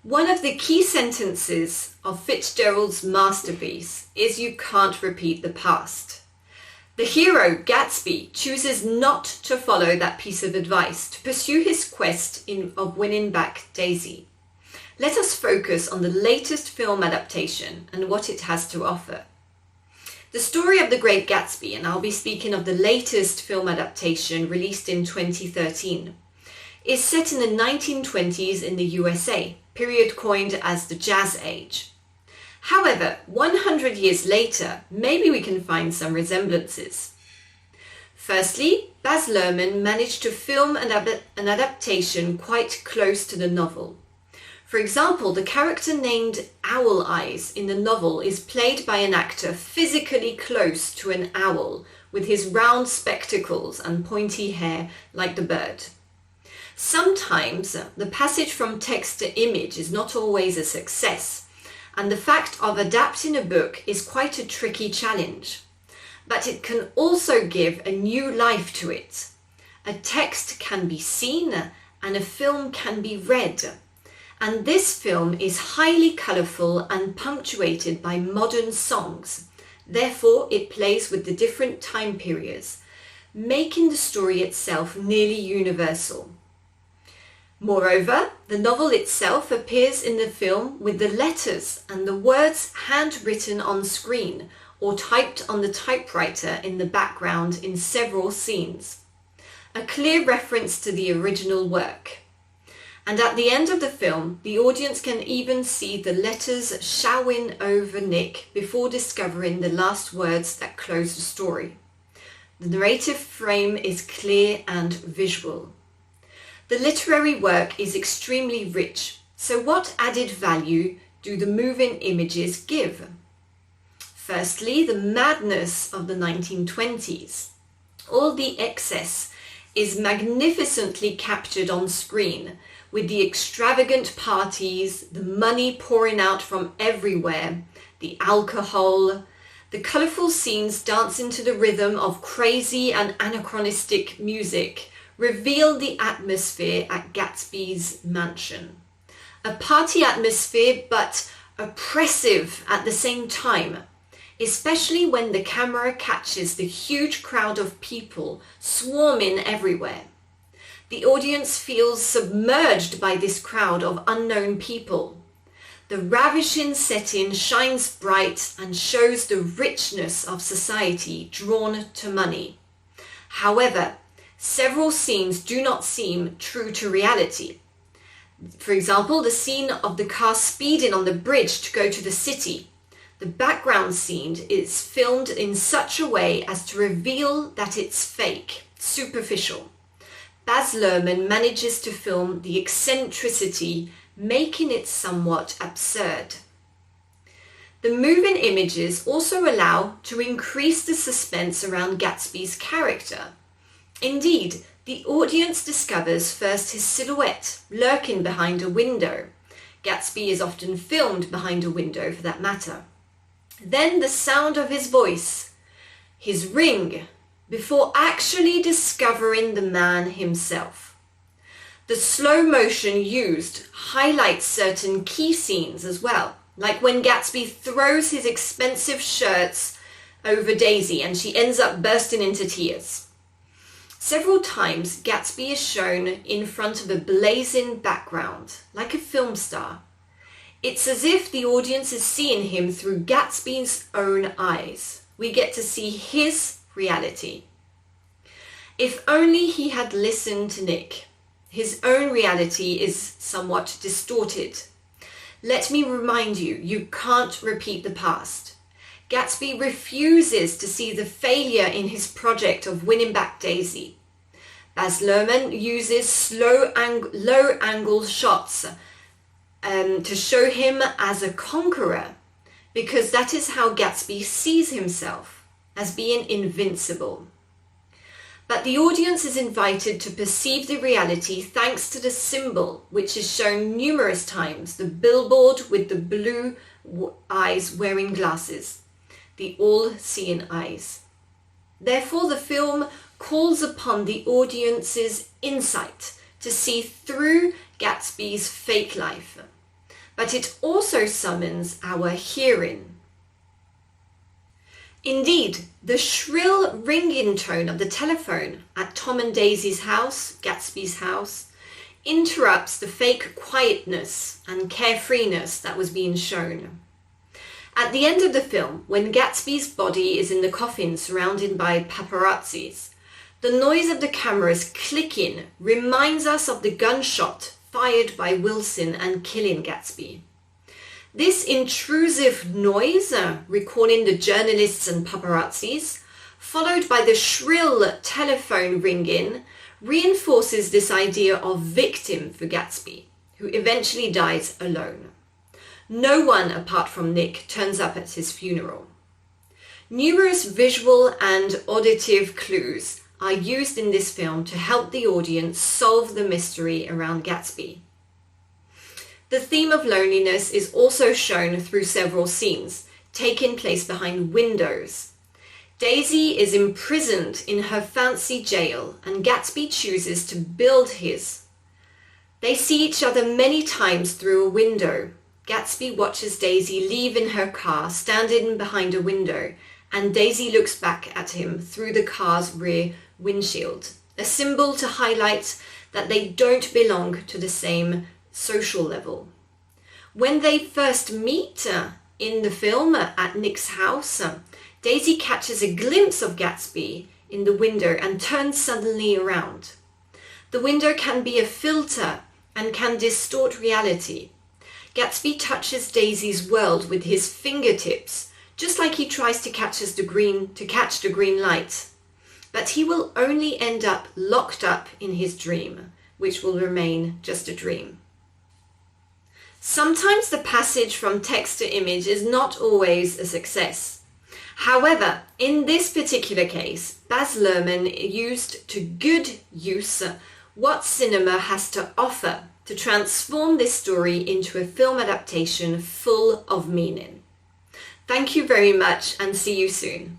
One of the key sentences of Fitzgerald's masterpiece is "You can't repeat the past." The hero, Gatsby, chooses not to follow that piece of advice to pursue his quest of winning back Daisy. Let us focus on the latest film adaptation and what it has to offer. The story of The Great Gatsby, and I'll be speaking of the latest film adaptation released in 2013, is set in the 1920s in the USA, period coined as the Jazz Age. However, 100 years later, maybe we can find some resemblances. Firstly, Baz Luhrmann managed to film an adaptation quite close to the novel. For example, the character named Owl Eyes in the novel is played by an actor physically close to an owl, with his round spectacles and pointy hair like the bird. Sometimes the passage from text to image is not always a success, and the fact of adapting a book is quite a tricky challenge. But it can also give a new life to it. A text can be seen and a film can be read. And this film is highly colourful and punctuated by modern songs. Therefore, it plays with the different time periods, making the story itself nearly universal. Moreover, the novel itself appears in the film with the letters and the words handwritten on screen or typed on the typewriter in the background in several scenes. A clear reference to the original work. And at the end of the film, the audience can even see the letters showering over Nick before discovering the last words that close the story. The narrative frame is clear and visual. The literary work is extremely rich, so what added value do the moving images give? Firstly, the madness of the 1920s. All the excess is magnificently captured on screen, with the extravagant parties, the money pouring out from everywhere, the alcohol, the colourful scenes dancing to the rhythm of crazy and anachronistic music, reveal the atmosphere at Gatsby's mansion. A party atmosphere, but oppressive at the same time, especially when the camera catches the huge crowd of people swarming everywhere. The audience feels submerged by this crowd of unknown people. The ravishing setting shines bright and shows the richness of society drawn to money. However, several scenes do not seem true to reality. For example, the scene of the car speeding on the bridge to go to the city. The background scene is filmed in such a way as to reveal that it's fake, superficial. Baz Luhrmann manages to film the eccentricity, making it somewhat absurd. The moving images also allow to increase the suspense around Gatsby's character. Indeed, the audience discovers first his silhouette lurking behind a window. Gatsby is often filmed behind a window for that matter. Then the sound of his voice, his ring, before actually discovering the man himself. The slow motion used highlights certain key scenes as well, like when Gatsby throws his expensive shirts over Daisy and she ends up bursting into tears. Several times, Gatsby is shown in front of a blazing background, like a film star. It's as if the audience is seeing him through Gatsby's own eyes. We get to see his reality. If only he had listened to Nick. His own reality is somewhat distorted. Let me remind you, you can't repeat the past. Gatsby refuses to see the failure in his project of winning back Daisy. Baz Luhrmann uses low-angle shots to show him as a conqueror, because that is how Gatsby sees himself, as being invincible. But the audience is invited to perceive the reality thanks to the symbol, which is shown numerous times, the billboard with the blue eyes wearing glasses, the all-seeing eyes. Therefore, the film calls upon the audience's insight to see through Gatsby's fake life. but it also summons our hearing. Indeed, the shrill ringing tone of the telephone at Tom and Daisy's house, Gatsby's house, interrupts the fake quietness and carefreeness that was being shown. At the end of the film, when Gatsby's body is in the coffin surrounded by paparazzis, the noise of the cameras clicking reminds us of the gunshot fired by Wilson and killing Gatsby. This intrusive noise, recalling the journalists and paparazzis, followed by the shrill telephone ringing, reinforces this idea of victim for Gatsby, who eventually dies alone. No one apart from Nick turns up at his funeral. Numerous visual and auditive clues are used in this film to help the audience solve the mystery around Gatsby. The theme of loneliness is also shown through several scenes, taking place behind windows. Daisy is imprisoned in her fancy jail, and Gatsby chooses to build his. They see each other many times through a window. Gatsby watches Daisy leave in her car, standing behind a window, and Daisy looks back at him through the car's rear windshield, a symbol to highlight that they don't belong to the same social level. When they first meet in the film at Nick's house, Daisy catches a glimpse of Gatsby in the window and turns suddenly around. The window can be a filter and can distort reality. Gatsby touches Daisy's world with his fingertips, just like he tries to catch the green light. But he will only end up locked up in his dream, which will remain just a dream. Sometimes the passage from text to image is not always a success. However, in this particular case, Baz Luhrmann used to good use what cinema has to offer to transform this story into a film adaptation full of meaning. Thank you very much and see you soon.